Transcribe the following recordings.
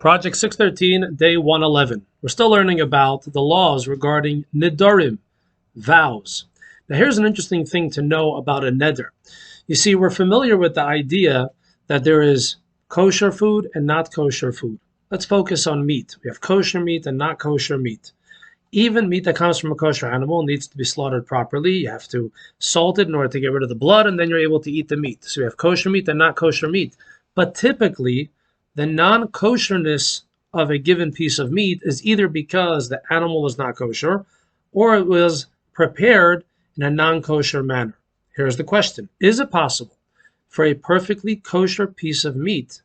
Project 613, day 111. We're still learning about the laws regarding nidarim, vows. Now here's an interesting thing to know about a neder. You see, we're familiar with the idea that there is kosher food and not kosher food. Let's focus on meat. We have kosher meat and not kosher meat. Even meat that comes from a kosher animal needs to be slaughtered properly. You have to salt it in order to get rid of the blood, and then you're able to eat the meat. So we have kosher meat and not kosher meat. But typically, the non-kosherness of a given piece of meat is either because the animal is not kosher or it was prepared in a non-kosher manner. Here's the question. Is it possible for a perfectly kosher piece of meat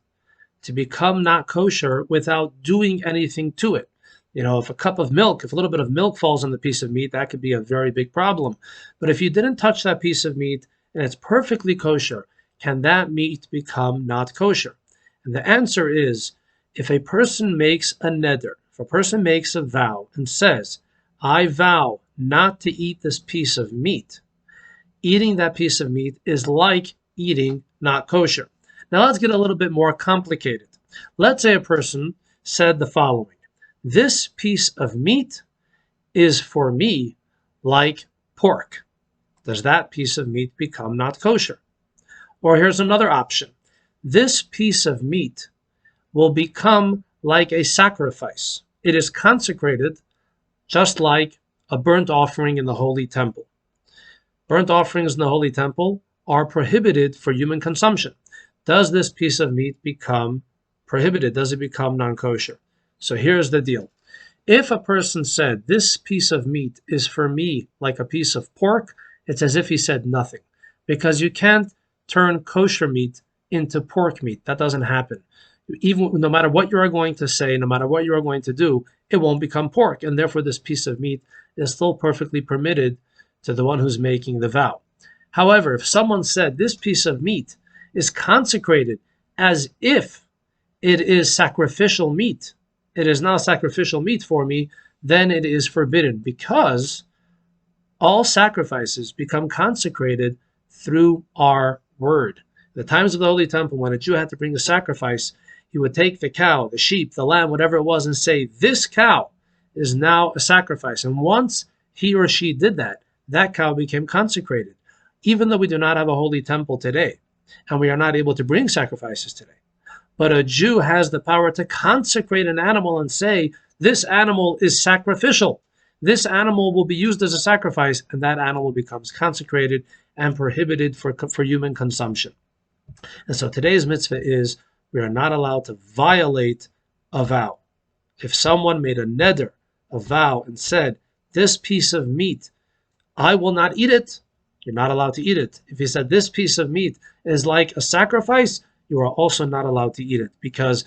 to become not kosher without doing anything to it? You know, if a little bit of milk falls on the piece of meat, that could be a very big problem. But if you didn't touch that piece of meat and it's perfectly kosher, can that meat become not kosher? And the answer is, if a person makes a neder, if a person makes a vow and says, I vow not to eat this piece of meat, eating that piece of meat is like eating not kosher. Now let's get a little bit more complicated. Let's say a person said the following: this piece of meat is for me like pork. Does that piece of meat become not kosher? Or here's another option. This piece of meat will become like a sacrifice. It is consecrated just like a burnt offering in the Holy Temple. Burnt offerings in the Holy Temple are prohibited for human consumption. Does this piece of meat become prohibited? Does it become non-kosher? So here's the deal. If a person said, this piece of meat is for me like a piece of pork, it's as if he said nothing. Because you can't turn kosher meat into pork meat. That doesn't happen. Even no matter what you are going to say, no matter what you are going to do, it won't become pork. And therefore, this piece of meat is still perfectly permitted to the one who's making the vow. However, if someone said this piece of meat is consecrated as if it is sacrificial meat, it is now sacrificial meat for me, then it is forbidden, because all sacrifices become consecrated through our word. The times of the Holy Temple, when a Jew had to bring a sacrifice, he would take the cow, the sheep, the lamb, whatever it was, and say, this cow is now a sacrifice. And once he or she did that, that cow became consecrated. Even though we do not have a Holy Temple today, and we are not able to bring sacrifices today, but a Jew has the power to consecrate an animal and say, this animal is sacrificial. This animal will be used as a sacrifice, and that animal becomes consecrated and prohibited for human consumption. And so today's mitzvah is, we are not allowed to violate a vow. If someone made a neder, a vow, and said, this piece of meat, I will not eat it, you're not allowed to eat it. If he said, this piece of meat is like a sacrifice, you are also not allowed to eat it, because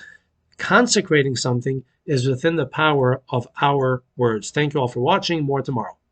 consecrating something is within the power of our words. Thank you all for watching. More tomorrow.